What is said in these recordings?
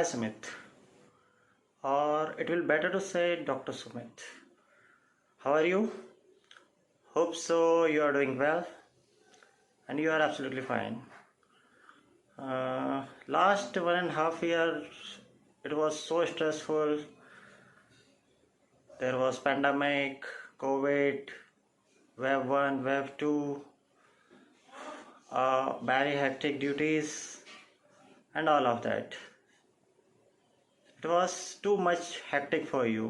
Hi Sumit, or it will better to say Dr. Sumit. How are you? Hope so you are doing well and you are absolutely fine. Last 1.5 years it was so stressful. There was pandemic, COVID, wave 1, wave 2, very hectic duties and all of that. It was too much hectic for you.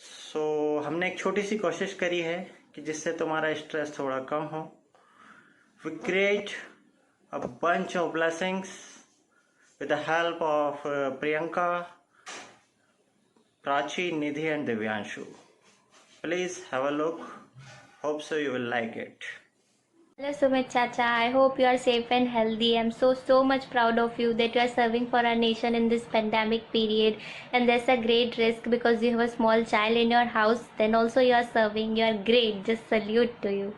सो हमने एक छोटी सी कोशिश करी है कि जिससे तुम्हारा stress थोड़ा कम हो. We create a bunch of blessings with the help of Priyanka, Prachi, Nidhi and Divyanshu. Please have a look. Hope so you will like it. Hello Sumit Chacha, I hope you are safe and healthy. I'm so much proud of you that you are serving for our nation in this pandemic period, and there's a great risk because you have a small child in your house, then also you are serving. You are great. Just salute to you.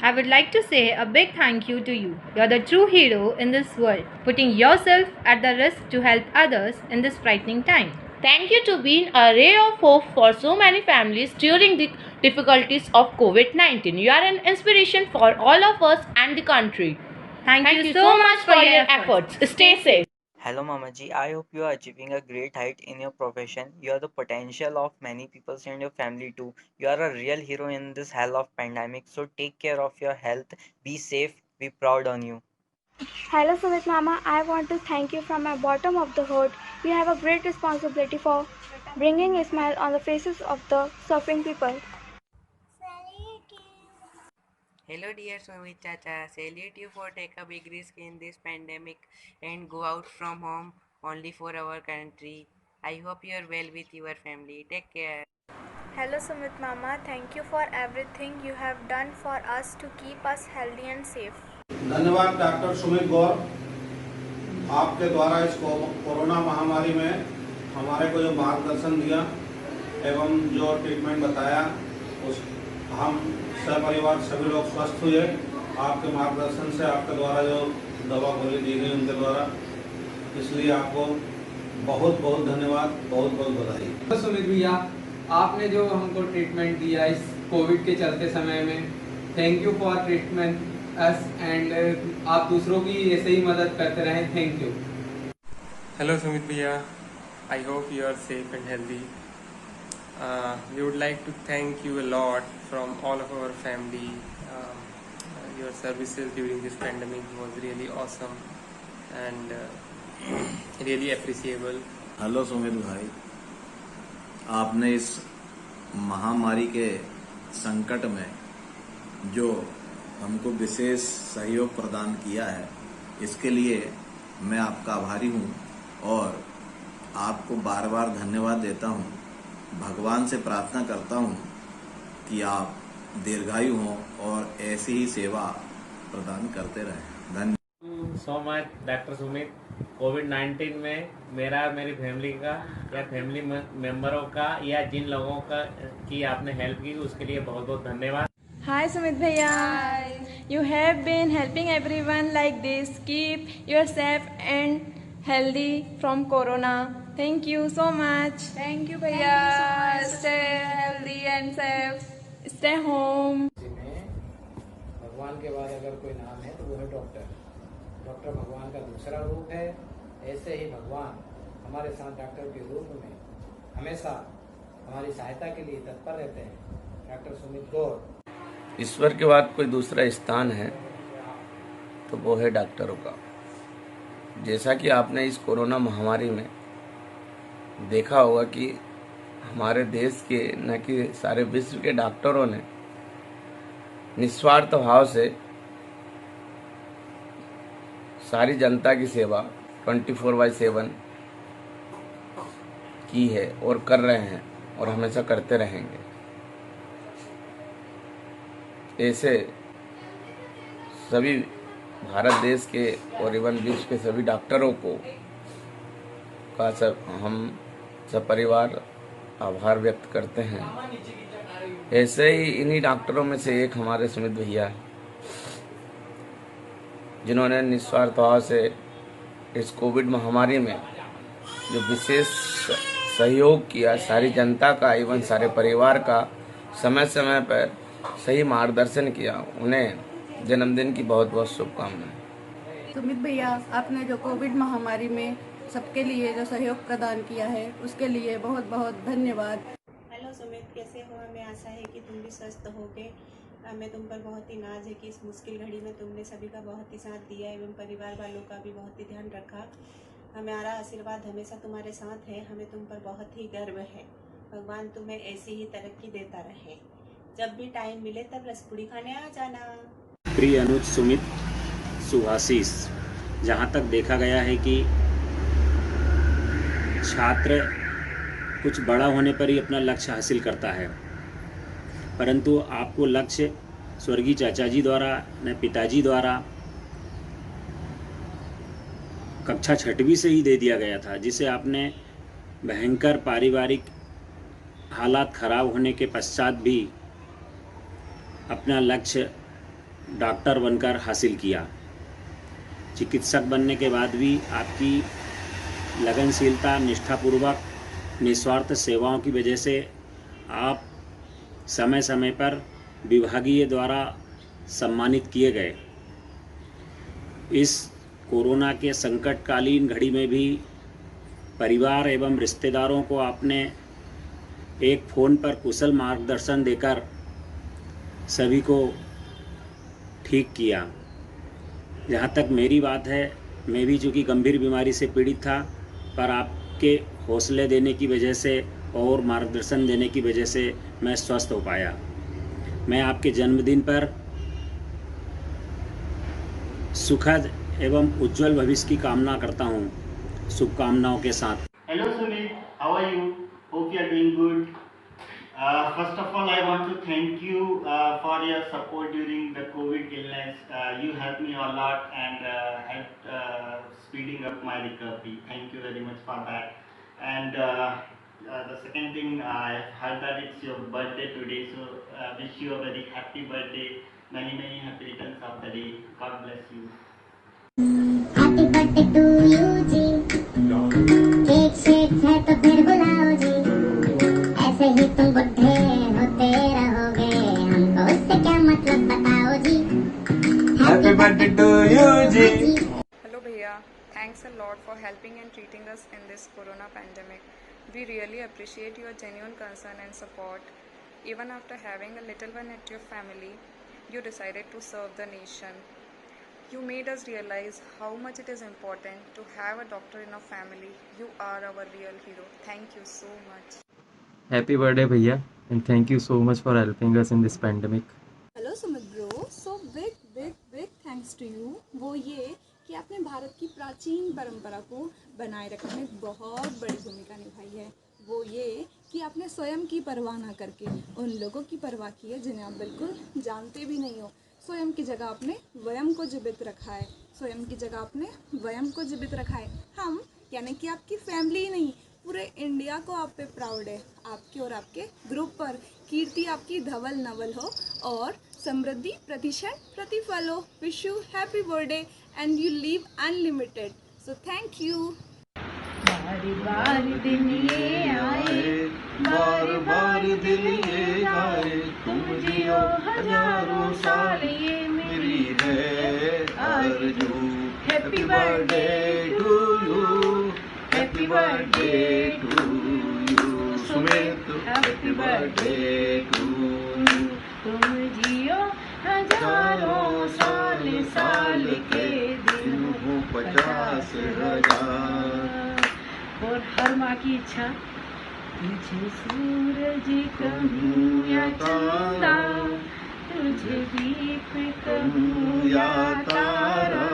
I would like to say a big thank you to you. You're the true hero in this world, putting yourself at the risk to help others in this frightening time. Thank you to being a ray of hope for so many families during the difficulties of COVID-19. You are an inspiration for all of us and the country. Thank Thank you you so so much much for your efforts. Stay safe. Hello Mamaji, I hope you are achieving a great height in your profession. You are the potential of many people and your family too. You are a real hero in this hell of pandemic. So take care of your health. Be safe. Be proud on you. Hello Sumit Mama, I want to thank you from my bottom of the heart. You have a great responsibility for bringing a smile on the faces of the suffering people. Hello dear Sumit Chacha, salute you for take a big risk in this pandemic and go out from home only for our country. I hope you are well with your family. Take care. Hello Sumit Mama, thank you for everything you have done for us to keep us healthy and safe. धन्यवाद doctor Sumit गौर, आपके द्वारा इस corona महामारी में हमारे को जो मार्गदर्शन दिया एवं जो ट्रीटमेंट बताया, उस हम सपरिवार सभी लोग स्वस्थ हुए आपके मार्गदर्शन से, आपके द्वारा जो दवा गोली दी गई उनके द्वारा. इसलिए आपको बहुत बहुत धन्यवाद, बहुत बहुत बधाई. सुमित भैया, आपने जो हमको ट्रीटमेंट दिया इस कोविड के चलते समय में, thank you for treatment us and आप दूसरों की ऐसे ही मदद करते रहें. Thank you. Hello Sumit Bhaiya, I hope you are safe and healthy. We would like to thank you a lot from all of our family. Your services during this pandemic was really awesome and really appreciable. Hello Sumit भाई, आपने इस महामारी के संकट में जो हमको विशेष सहयोग प्रदान किया है, इसके लिए मैं आपका आभारी हूँ और आपको बार बार धन्यवाद देता हूँ. भगवान से प्रार्थना करता हूँ कि आप दीर्घायु हों और ऐसी ही सेवा प्रदान करते रहें. धन्यवाद. So much doctor Sumit. कोविड-19 में मेरा मेरी फैमिली का या फैमिली मेंबरों का या जिन लोगों का की आपने हेल्प की उसके लिए बहुत बहुत धन्यवाद. Hi Sumit Bhaiya. Hi. You have been helping everyone like this. Keep yourself and healthy from corona. Thank you so much. Thank you Bhaiya. Stay healthy and safe. Stay home. भगवान के बाद अगर कोई नाम है तो वो है डॉक्टर. डॉक्टर भगवान का दूसरा रूप है. ऐसे ही भगवान हमारे साथ डॉक्टर के रूप में हमेशा हमारी सहायता के लिए तत्पर रहते हैं. डॉक्टर सुमित गौर. ईश्वर के बाद कोई दूसरा स्थान है तो वो है डॉक्टरों का. जैसा कि आपने इस कोरोना महामारी में देखा होगा कि हमारे देश के न कि सारे विश्व के डॉक्टरों ने निस्वार्थ भाव से सारी जनता की सेवा 24/7 की है और कर रहे हैं और हमेशा करते रहेंगे. ऐसे सभी भारत देश के और एवं विश्व के सभी डॉक्टरों को का हम सब परिवार आभार व्यक्त करते हैं. ऐसे ही इन्हीं डॉक्टरों में से एक हमारे सुमित भैया, जिन्होंने निस्वार्थ भाव से इस कोविड महामारी में जो विशेष सहयोग किया, सारी जनता का एवं सारे परिवार का समय समय पर सही मार्गदर्शन किया, उन्हें जन्मदिन की बहुत बहुत शुभकामनाएं। सुमित भैया, आपने जो कोविड महामारी में सबके लिए जो सहयोग प्रदान किया है उसके लिए बहुत बहुत धन्यवाद। हेलो सुमित, कैसे हो? हमें आशा है कि तुम भी स्वस्थ होगे। हमें तुम पर बहुत ही नाज है कि इस मुश्किल घड़ी में तुमने सभी का बहुत ही साथ दिया एवं परिवार वालों का भी बहुत ही ध्यान रखा। हमारा आशीर्वाद हमेशा तुम्हारे साथ है। हमें तुम पर बहुत ही गर्व है। भगवान तुम्हें ऐसी ही तरक्की देता रहे। जब भी टाइम मिले तब रसपुड़ी खाने आ जाना। प्रिय अनुज, सुमित, सुभाशीष, जहाँ तक देखा गया है कि छात्र कुछ बड़ा होने पर ही अपना लक्ष्य हासिल करता है, परंतु आपको लक्ष्य स्वर्गीय चाचा जी द्वारा न पिताजी द्वारा कक्षा 6वीं से ही दे दिया गया था, जिसे आपने भयंकर पारिवारिक हालात खराब होने के पश्चात भी अपना लक्ष्य डॉक्टर बनकर हासिल किया। चिकित्सक बनने के बाद भी आपकी लगनशीलता, निष्ठापूर्वक निस्वार्थ सेवाओं की वजह से आप समय समय पर विभागीय द्वारा सम्मानित किए गए। इस कोरोना के संकटकालीन घड़ी में भी परिवार एवं रिश्तेदारों को आपने एक फ़ोन पर कुशल मार्गदर्शन देकर सभी को ठीक किया। जहाँ तक मेरी बात है, मैं भी चूँकि गंभीर बीमारी से पीड़ित था, पर आपके हौसले देने की वजह से और मार्गदर्शन देने की वजह से मैं स्वस्थ हो पाया। मैं आपके जन्मदिन पर सुखद एवं उज्जवल भविष्य की कामना करता हूँ, शुभकामनाओं के साथ। Hello Sumit, how are you? Hope you are doing good. First of all, I want to thank you for your support during the COVID illness. You helped me a lot and helped speeding up my recovery. Thank you very much for that. And the second thing, I heard that it's your birthday today, so wish you a very happy birthday. Many happy returns of the day. God bless you. Happy birthday to you जी, cake shake है तो फिर बुलाओ जी, ऐसे ही तुम बुढ़े होते रहोगे, हमको उससे क्या मतलब बताओ जी। Happy birthday to you जी। Hello भैया, thanks a lot for helping and treating us in this corona pandemic. We really appreciate your genuine concern and support. Even after having a little one at your family, you decided to serve the nation. You made us realize how much it is important to have a doctor in our family. You are our real hero. Thank you so much. Happy birthday भैया, and thank you so much for helping us in this pandemic. Hello Sumit bro, so big thanks to you. वो ये कि आपने भारत की प्राचीन परंपरा को बनाए रखने में बहुत बड़ी भूमिका निभाई है। वो ये कि आपने स्वयं की परवाह ना करके उन लोगों की परवाह की है जिन्हें आप बिल्कुल जानते भी नहीं हो। स्वयं की जगह आपने वयम को जीवित रखा है। स्वयं की जगह आपने वयम को जीवित रखा है। हम यानी कि आपकी फैमिली ही नहीं, पूरे इंडिया को आप पे प्राउड है। आपके और आपके ग्रुप पर कीर्ति आपकी धवल नवल हो और समृद्धि प्रतिक्षण प्रतिफल हो। Wish you happy birthday and you live unlimited. So thank you. बारी बारी दिन ये आए, बारी बारी दिन ये आए, तुम जियो हजारों साल ये मेरी है आरज़ू। Happy birthday to you, happy birthday to you Sumit, happy birthday to you. तुम जियो हजारों साल, साल के दिन हो 50,000। और हर माँ की इच्छा, तुझे सूरज कहूँ या चंदा, तुझे दीप कहूँ या तारा,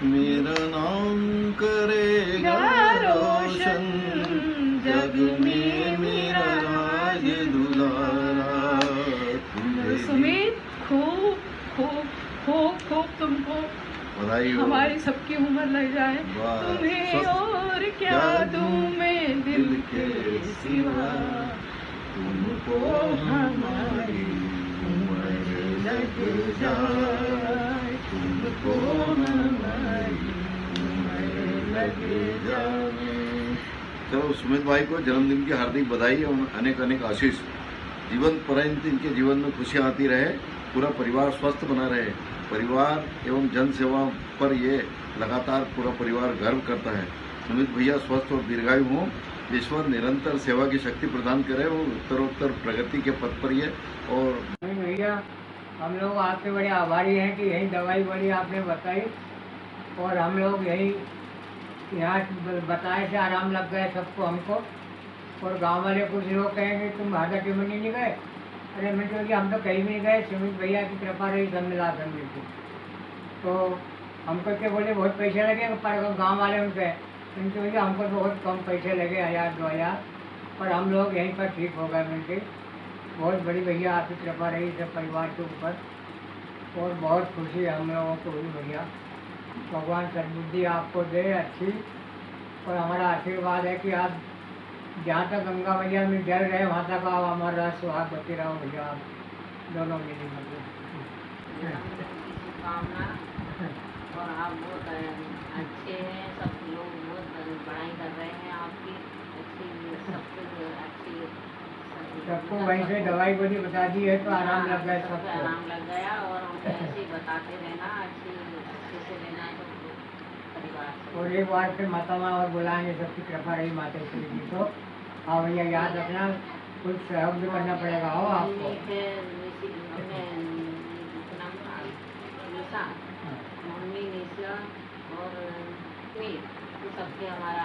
मेरा नाम करेगा रोशन, जग में मेरा राज दुलारा। सुमित, खूब खूब खूब खूब तुमको हमारी सबकी उम्र लग जाए। तुम्हें और क्या दूं मैं दिल के सिवा, तुमको हमारी उम्र लग जाए, तुमको हमारी उम्र लगे जाने। चलो सुमित भाई को जन्मदिन की हार्दिक बधाई और अनेक अनेक आशीष। जीवन पर्यंत इनके जीवन में खुशियाँ आती रहे, पूरा परिवार स्वस्थ बना रहे। परिवार एवं जन सेवा पर ये लगातार पूरा परिवार गर्व करता है। सुमित भैया स्वस्थ और दीर्घायु हों, ईश्वर निरंतर सेवा की शक्ति प्रदान करे और उत्तरोत्तर प्रगति के पथ पर ये। और भैया हम लोग आपके बड़े आभारी हैं कि यही दवाई बड़ी आपने बताई और हम लोग यही यहाँ बताए से आराम लग गए सबको, हमको। और गांव वाले कुछ लोग कहेंगे तुम हाथाटी में नहीं गए। अरे मैं तो हम तो कहीं भी नहीं गए, सुमित भैया की कृपा रही सब मिला करने की। तो हमको क्या बोले बहुत पैसे लगे, पर गांव वाले उनके उनके भैया हमको बहुत कम पैसे लगे, 1000-2000, पर हम लोग यहीं पर ठीक हो गए मिलके। बहुत बड़ी भैया आपकी कृपा रही सब परिवार के ऊपर और बहुत खुशी है हम लोगों को हुई भैया। भगवान सद्बुद्धि आपको दे अच्छी, और हमारा आशीर्वाद है कि आप जहाँ तक गंगा मैया में जल रहे वहाँ तक आप हमारा सुहाग बती रहो भैया, आप दोनों मिली और आप बहुत अच्छे हैं, सब लोग बहुत पढ़ाई कर रहे हैं आपकी अच्छी सबको वहीं से दवाई गोली बता दी है तो आराम लग गया, सबको आराम लग गया। और हमको ऐसे ही बताते रहना, अच्छे से रहना है परिवार। और एक बार फिर माता माँ और बुलाएंगे, सबकी कृपा रही मातेश्वरी जी को। हाँ भैया याद रखना, कुछ सहयोग भी करना पड़ेगा हो आपको। मम्मी निशा और सबके हमारा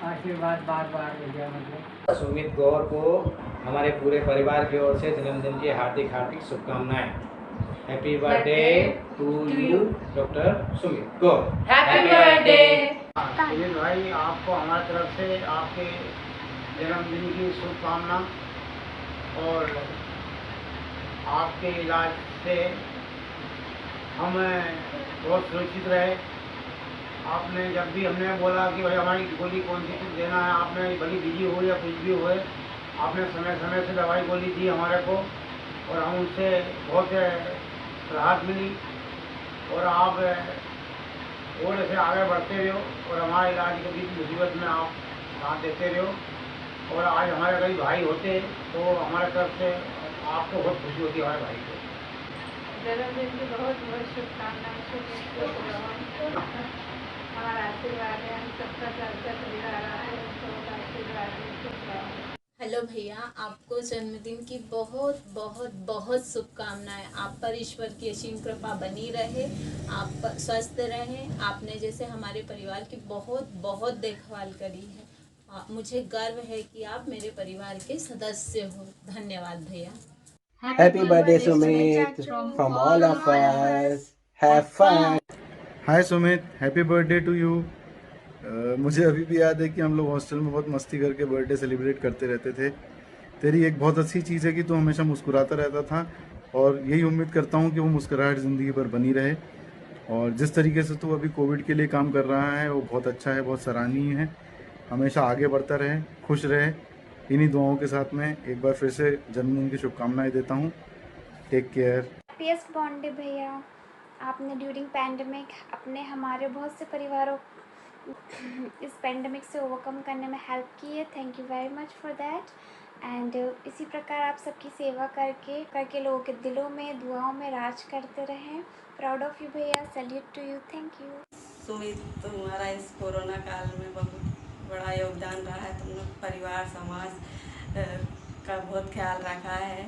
आशीर्वाद बार बार भैया। मतलब सुमित गौर को हमारे पूरे परिवार की ओर से जन्मदिन की हार्दिक हार्दिक शुभकामनाएं। Happy birthday to you doctor Sumit Gaur. Happy birthday. Sumit भाई आपको हमारी तरफ से आपके जन्मदिन की शुभकामना, और आपके इलाज से हम बहुत सुरक्षित रहे। आपने जब भी हमने बोला कि भाई हमारी गोली कौन सी चीज़ देना है, आपने भली बिजी हो या कुछ भी होए, आपने समय समय से दवाई गोली दी हमारे को, और हम उनसे बहुत राहत मिली। और आप और ऐसे आगे बढ़ते रहो और हमारे इलाज के बीच मुसीबत में आप साथ देते रहो। और आज हमारे कई भाई होते तो हमारे तरफ से आपको बहुत खुशी होती है हमारे भाई को। जन्मदिन की बहुत बहुत शुभकामनाएं। हमारा आशीर्वाद है, हम सबका चलता चला रहा है, सबका आशीर्वाद है। हेलो भैया, आपको जन्मदिन की बहुत बहुत बहुत शुभकामनाएं। आप पर ईश्वर की असीम कृपा बनी रहे, आप स्वस्थ रहें। आपने जैसे हमारे परिवार की बहुत बहुत देखभाल करी है, मुझे गर्व है कि आप मेरे परिवार के सदस्य हो। धन्यवाद भैया। Happy birthday Sumit from all of us. Have fun. Hi Sumit, happy birthday to you. मुझे अभी भी याद है कि हम लोग हॉस्टल में बहुत मस्ती करके बर्थडे सेलिब्रेट करते रहते थे। तेरी एक बहुत अच्छी चीज़ है कि तू हमेशा मुस्कुराता रहता था, और यही उम्मीद करता हूँ कि वो मुस्कुराहट ज़िंदगी भर बनी रहे। और जिस तरीके से तू अभी कोविड के लिए काम कर रहा है वो बहुत अच्छा है, बहुत सराहनीय है। हमेशा आगे बढ़ता रहे, खुश रहे। इन्हीं दुआओं के साथ में एक बार फिर से जन्मदिन की शुभकामनाएं देता हूँ। Take care. हैप्पीएस्ट बर्थडे भैया। आपने ड्यूरिंग पैंडमिक अपने हमारे बहुत से परिवारों इस पैंडमिक से ओवरकम करने में हेल्प की है। Thank you very much for that. And इसी प्रकार आप सबकी सेवा करके लोगों के दिलों में दुआओं में राज करते रहें। प्राउड ऑफ यू भैया, salute to you, thank you. Sumit, तुम्हारा इस कोरोना काल में बहुत बड़ा योगदान रहा है। तुमने परिवार समाज का बहुत ख्याल रखा है।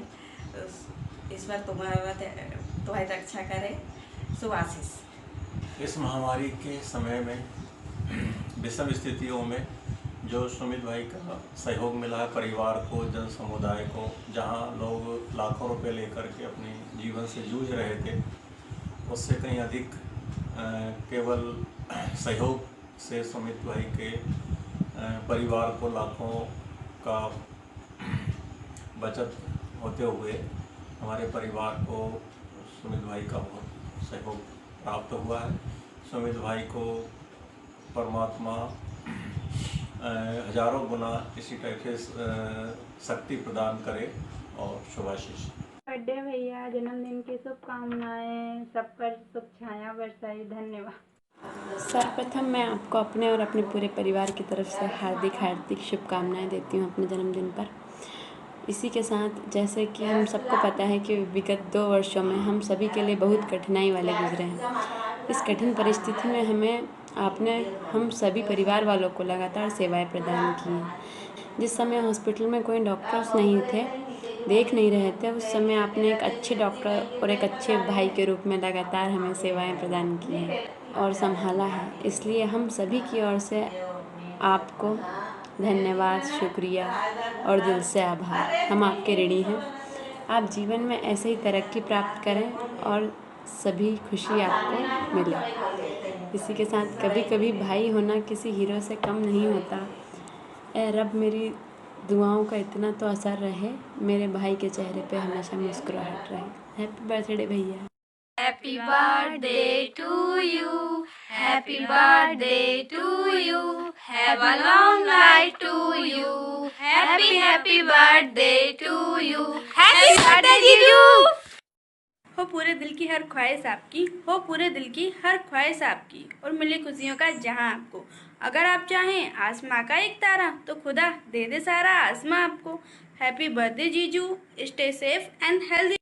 ईश्वर तुम्हारी रक्षा करे। शुभ आशीष। इस महामारी के समय में विषम स्थितियों में जो सुमित भाई का सहयोग मिला है परिवार को, जन समुदाय को, जहां लोग लाखों रुपए लेकर के अपने जीवन से जूझ रहे थे, उससे कहीं अधिक केवल सहयोग से सुमित भाई के परिवार को लाखों का बचत होते हुए हमारे परिवार को सुमित भाई का बहुत सहयोग प्राप्त हुआ है। सुमित भाई को परमात्मा हजारों गुना इसी टाइप से शक्ति प्रदान करे और शुभाशीष। बर्थडे भैया, जन्मदिन की शुभकामनाएं, सब पर शुभ छाया बरसाई। धन्यवाद। सर्वप्रथम मैं आपको अपने और अपने पूरे परिवार की तरफ से हार्दिक हार्दिक शुभकामनाएं देती हूँ अपने जन्मदिन पर। इसी के साथ जैसे कि हम सबको पता है कि विगत 2 वर्षों में हम सभी के लिए बहुत कठिनाई वाले गुजरे हैं। इस कठिन परिस्थिति में हम सभी परिवार वालों को लगातार सेवाएं प्रदान की हैं। जिस समय हॉस्पिटल में कोई डॉक्टर्स नहीं थे, देख नहीं रहे थे, उस समय आपने एक अच्छे डॉक्टर और एक अच्छे भाई के रूप में लगातार हमें सेवाएं प्रदान की हैं और संभाला है। इसलिए हम सभी की ओर से आपको धन्यवाद, शुक्रिया और दिल से आभार। हम आपके ऋणी हैं। आप जीवन में ऐसे ही तरक्की प्राप्त करें और सभी खुशी आपको मिले। इसी के साथ कभी कभी भाई होना किसी हीरो से कम नहीं होता। ए रब, मेरी दुआओं का इतना तो असर रहे, मेरे भाई के चेहरे पे हमेशा मुस्कुराहट रहे। हैप्पी बर्थडे भैया। Happy birthday to you. Happy birthday to you. Have a long life to you. Happy birthday to you. Happy birthday जीजू। हो पूरे दिल की हर ख्वाहिश आपकी, हो पूरे दिल की हर ख्वाहिश आपकी, और मिले खुशियों का जहां आपको। अगर आप चाहें आसमां का एक तारा, तो खुदा दे दे सारा आसमां आपको। हैप्पी बर्थडे जीजू। Stay safe and healthy.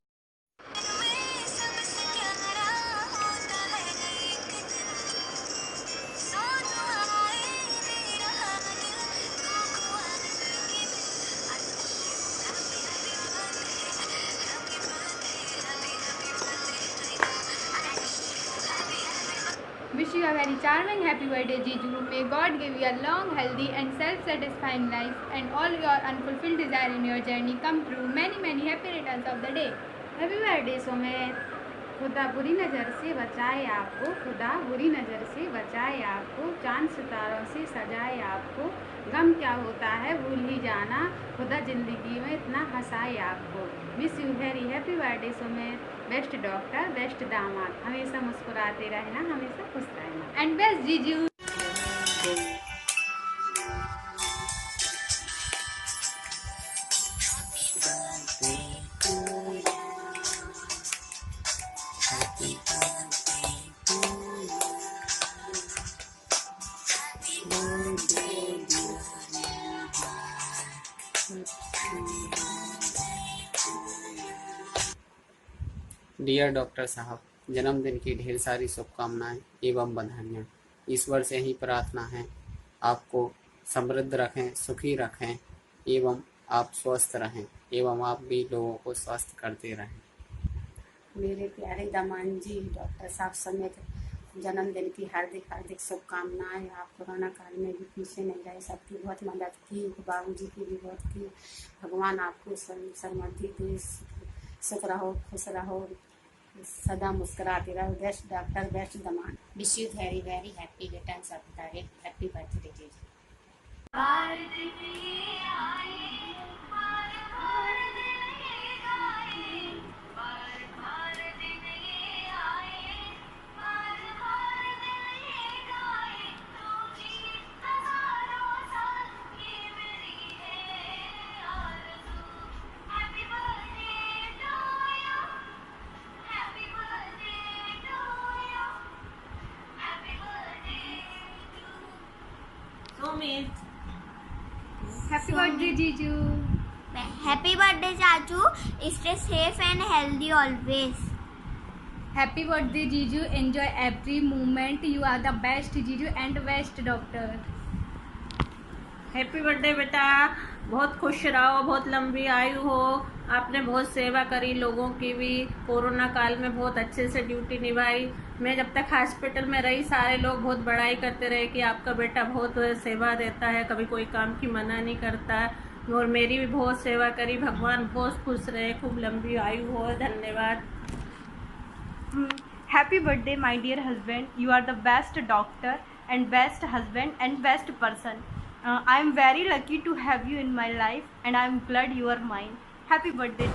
Wish you a very charming happy birthday, Jiju. May God give you a long, healthy and self-satisfying life and all your unfulfilled desire in your journey come true. Many, many happy returns of the day. Happy birthday Sumit. खुदा बुरी नज़र से बचाए आपको, खुदा बुरी नज़र से बचाए आपको, चांद सितारों से सजाए आपको। गम क्या होता है भूल ही जाना, खुदा ज़िंदगी में इतना हंसाए आपको। Wish you very happy birthday Sumit. Best doctor, best दामाद, हमेशा मुस्कुराते रहना, हमेशा खुश रहना। And best Jiju. Dear doctor साहब, जन्मदिन की ढेर सारी शुभकामनाएं एवं बधाइयाँ। ईश्वर से ही प्रार्थना है आपको समृद्ध रखें, सुखी रखें एवं आप स्वस्थ रहें एवं आप भी लोगों को स्वस्थ करते रहें। मेरे प्यारे दामान जी डॉक्टर साहब समेत जन्मदिन की हार्दिक हार्दिक शुभकामनाएं। आप कोरोना काल में भी पीछे नहीं रहे, सबकी बहुत मदद की, बाबूजी की भी बहुत की। भगवान आपको समृद्धि दे, सुख रहो, खुश रहो, सदा मुस्कुराते रहो। बेस्ट डॉक्टर, बेस्ट दामाद। Wish you very very happy returns of the day. Happy birthday जीजू। Happy birthday Jiju. Happy birthday चाचू। Stay safe and healthy always. Happy birthday Jiju. Enjoy every moment. You are the best Jiju and best doctor. Happy birthday बेटा, बहुत खुश रहो, बहुत लंबी आयु हो। आपने बहुत सेवा करी लोगों की भी, कोरोना काल में बहुत अच्छे से ड्यूटी निभाई। मैं जब तक हॉस्पिटल में रही, सारे लोग बहुत बड़ाई करते रहे कि आपका बेटा बहुत सेवा देता है, कभी कोई काम की मना नहीं करता, और मेरी भी बहुत सेवा करी। भगवान बहुत खुश रहे, खूब लंबी आयु हो। धन्यवाद। Happy birthday my dear husband. You are the best doctor and best husband and best person. I am very lucky to have you in my life and I am glad you are mine. Happy birthday.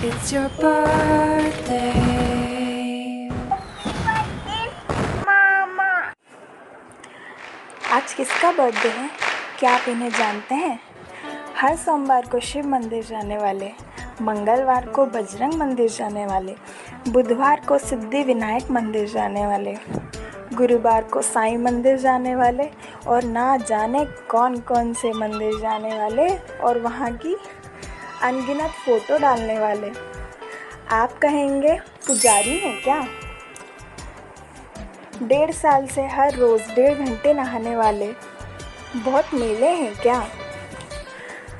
It's your birthday. आज किसका birthday है? क्या आप इन्हें जानते हैं? हर सोमवार को शिव मंदिर जाने वाले, मंगलवार को बजरंग मंदिर जाने वाले, बुधवार को सिद्धि विनायक मंदिर जाने वाले, गुरुवार को साईं मंदिर जाने वाले और ना जाने कौन कौन से मंदिर जाने वाले और वहाँ की अनगिनत फ़ोटो डालने वाले। आप कहेंगे पुजारी हैं क्या? 1.5 साल से हर रोज़ 1.5 घंटे नहाने वाले बहुत मेले हैं क्या?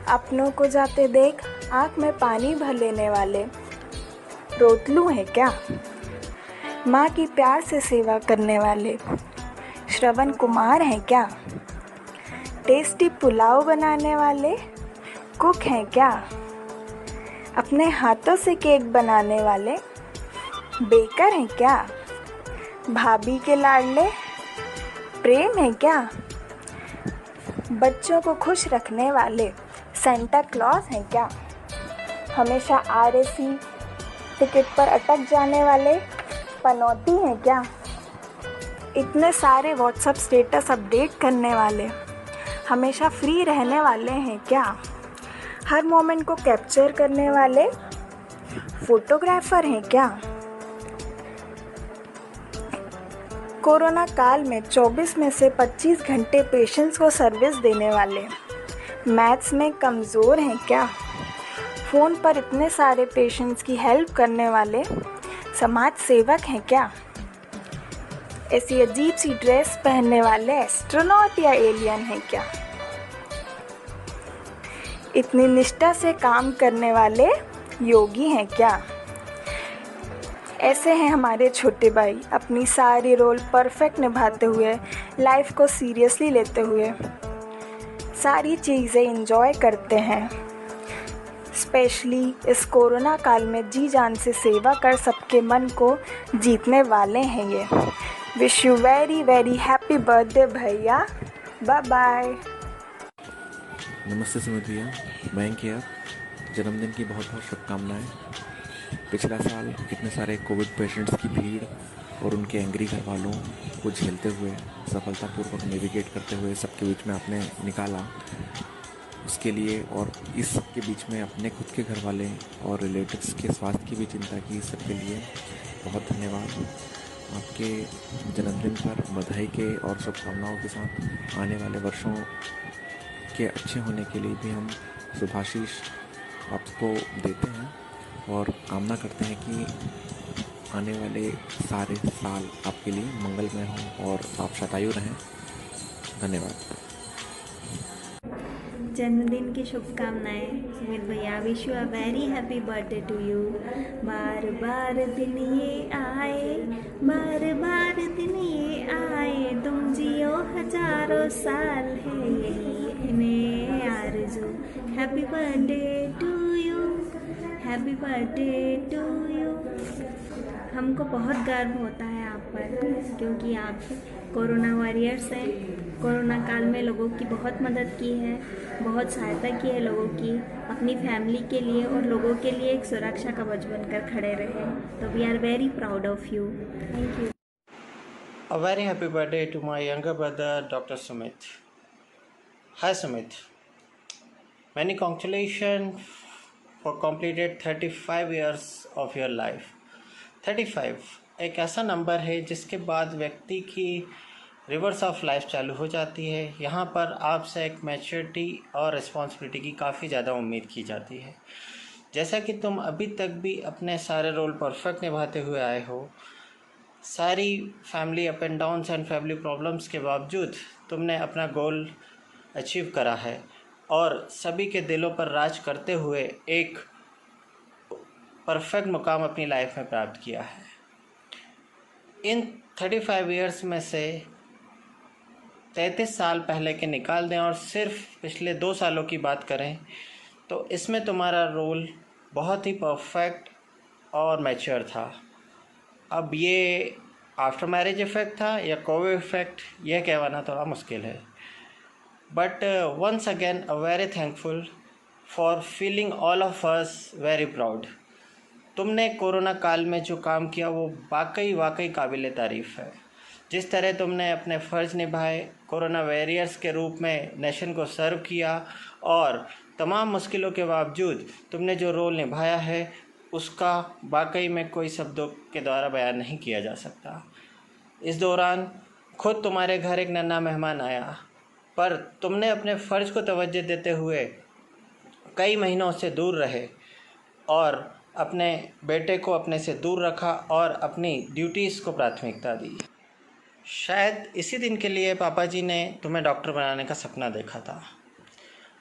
अपनों को जाते देख आँख में पानी भर लेने वाले रोतलू हैं क्या? माँ की प्यार से सेवा करने वाले श्रवण कुमार हैं क्या? टेस्टी पुलाव बनाने वाले कुक हैं क्या? अपने हाथों से केक बनाने वाले बेकर हैं क्या? भाभी के लाडले प्रेम है क्या? बच्चों को खुश रखने वाले सेंटा क्लॉज हैं क्या? हमेशा RAC टिकट पर अटक जाने वाले पनौती हैं क्या? इतने सारे व्हाट्सएप स्टेटस अपडेट करने वाले हमेशा फ्री रहने वाले हैं क्या? हर मोमेंट को कैप्चर करने वाले फोटोग्राफर हैं क्या? कोरोना काल में 24 में से 25 घंटे पेशेंट्स को सर्विस देने वाले मैथ्स में कमज़ोर हैं क्या? फ़ोन पर इतने सारे पेशेंट्स की हेल्प करने वाले समाज सेवक हैं क्या? ऐसी अजीब सी ड्रेस पहनने वाले एस्ट्रोनॉट या एलियन हैं क्या? इतनी निष्ठा से काम करने वाले योगी हैं क्या? ऐसे हैं हमारे छोटे भाई अपनी सारी रोल परफेक्ट निभाते हुए, लाइफ को सीरियसली लेते हुए सारी चीज़ें एंजॉय करते हैं। स्पेशली इस कोरोना काल में जी जान से सेवा कर सबके मन को जीतने वाले हैं ये। Wish you very very happy birthday भैया, बाय बाय। नमस्ते सुमित भैया, बैंक हियर। जन्मदिन की बहुत बहुत शुभकामनाएं। पिछला साल इतने सारे कोविड पेशेंट्स की भीड़ और उनके एंग्री घर वालों को झेलते हुए, सफलतापूर्वक नेविगेट करते हुए सबके बीच में आपने निकाला, उसके लिए और इस सब के बीच में अपने खुद के घर वाले और रिलेटिव्स के स्वास्थ्य की भी चिंता की, सबके लिए बहुत धन्यवाद। आपके जन्मदिन पर बधाई के और शुभकामनाओं के साथ आने वाले वर्षों के अच्छे होने के लिए भी हम शुभाशीष आपको देते हैं और कामना करते हैं कि आने वाले सारे साल आपके लिए मंगलमय हों और आप शतायु रहें। धन्यवाद। जन्मदिन की शुभकामनाएं सुमित भैया। Wish you a very happy birthday to you. बार बार दिन ये आए, बार बार दिन ये आए, तुम जियो हजारों साल है यही मैं आरज़ू। Happy birthday to you, happy birthday to you. हमको बहुत गर्व होता है आप पर, क्योंकि आप कोरोना वॉरियर्स हैं। कोरोना काल में लोगों की बहुत मदद की है, बहुत सहायता की है लोगों की, अपनी फैमिली के लिए और लोगों के लिए एक सुरक्षा कवच बनकर खड़े रहे। तो we are very proud of you. Thank you. A very happy birthday to my younger brother, Dr. Sumit. Hi Sumit. Many congratulations for completed 35 years of your life. 35 एक ऐसा नंबर है जिसके बाद व्यक्ति की रिवर्स ऑफ लाइफ चालू हो जाती है। यहाँ पर आपसे एक मैच्योरिटी और रिस्पॉन्सिबिलिटी की काफ़ी ज़्यादा उम्मीद की जाती है। जैसा कि तुम अभी तक भी अपने सारे रोल परफेक्ट निभाते हुए आए हो, सारी family up and downs and family problems के बावजूद तुमने अपना गोल अचीव करा है और सभी के दिलों पर राज करते हुए एक परफेक्ट मुकाम अपनी लाइफ में प्राप्त किया है। इन 35 इयर्स में से 33 साल पहले के निकाल दें और सिर्फ पिछले 2 सालों की बात करें तो इसमें तुम्हारा रोल बहुत ही परफेक्ट और मैच्योर था। अब ये आफ्टर मैरिज इफ़ेक्ट था या कोविड इफ़ेक्ट, यह कहना थोड़ा मुश्किल है। But once again a very thankful for feeling all of us very proud. तुमने कोरोना काल में जो काम किया वो वाकई काबिल तारीफ़ है। जिस तरह तुमने अपने फ़र्ज़ निभाए, कोरोना वॉरियर्स के रूप में नेशन को सर्व किया और तमाम मुश्किलों के बावजूद तुमने जो रोल निभाया है उसका वाकई में कोई शब्दों के द्वारा बयान नहीं किया जा सकता। इस दौरान खुद तुम्हारे घर एक नन्हा मेहमान आया, पर तुमने अपने फ़र्ज़ को तवज्जो देते हुए कई महीनों से दूर रहे और अपने बेटे को अपने से दूर रखा और अपनी ड्यूटीज़ को प्राथमिकता दी। शायद इसी दिन के लिए पापा जी ने तुम्हें डॉक्टर बनाने का सपना देखा था।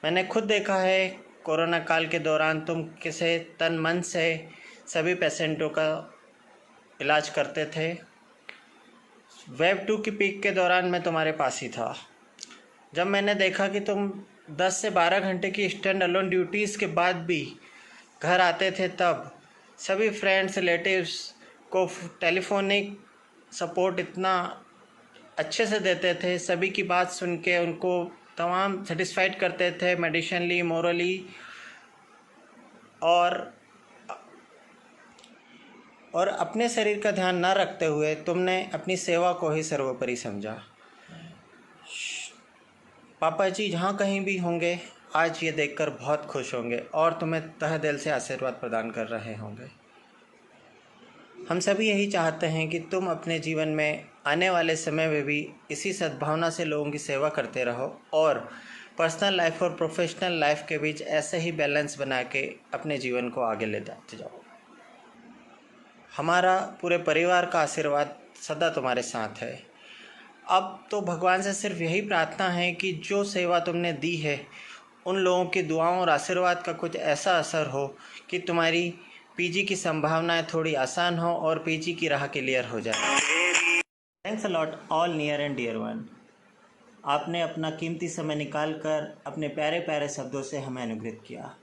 मैंने खुद देखा है, कोरोना काल के दौरान तुम किसे तन मन से सभी पेशेंटों का इलाज करते थे। वेव 2 की पीक के दौरान मैं तुम्हारे पास ही था। जब मैंने देखा कि तुम 10 से 12 घंटे की स्टैंड अलोन ड्यूटीज़ के बाद भी घर आते थे, तब सभी फ्रेंड्स रिलेटिव्स को टेलीफोनिक सपोर्ट इतना अच्छे से देते थे, सभी की बात सुन के उनको तमाम सेटिस्फाइड करते थे मेडिसिनली, मोरली, और अपने शरीर का ध्यान न रखते हुए तुमने अपनी सेवा को ही सर्वोपरि समझा। पापा जी जहाँ कहीं भी होंगे आज ये देखकर बहुत खुश होंगे और तुम्हें तहे दिल से आशीर्वाद प्रदान कर रहे होंगे। हम सभी यही चाहते हैं कि तुम अपने जीवन में आने वाले समय में भी इसी सद्भावना से लोगों की सेवा करते रहो और पर्सनल लाइफ और प्रोफेशनल लाइफ के बीच ऐसे ही बैलेंस बना के अपने जीवन को आगे ले जाते जाओ। हमारा पूरे परिवार का आशीर्वाद सदा तुम्हारे साथ है। अब तो भगवान से सिर्फ यही प्रार्थना है कि जो सेवा तुमने दी है उन लोगों की दुआओं और आशीर्वाद का कुछ ऐसा असर हो कि तुम्हारी पीजी की संभावनाएं थोड़ी आसान हो और पीजी की राह क्लियर हो जाए। Thanks a lot all near and dear one. आपने अपना कीमती समय निकाल कर अपने प्यारे प्यारे शब्दों से हमें अनुग्रहित किया।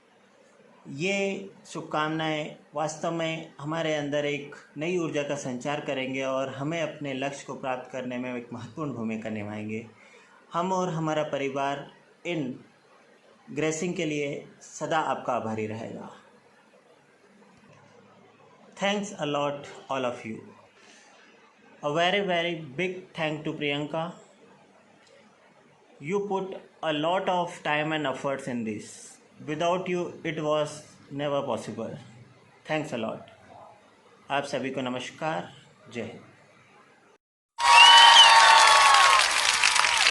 ये शुभकामनाएं वास्तव में हमारे अंदर एक नई ऊर्जा का संचार करेंगे और हमें अपने लक्ष्य को प्राप्त करने में एक महत्वपूर्ण भूमिका निभाएंगे। हम और हमारा परिवार इन ग्रेसिंग के लिए सदा आपका आभारी रहेगा। Thanks a lot all of you. A very big thank to Priyanka. You put a lot of time and efforts in this. Without you it was never possible. Thanks a lot. आप सभी को नमस्कार। जय हिंद।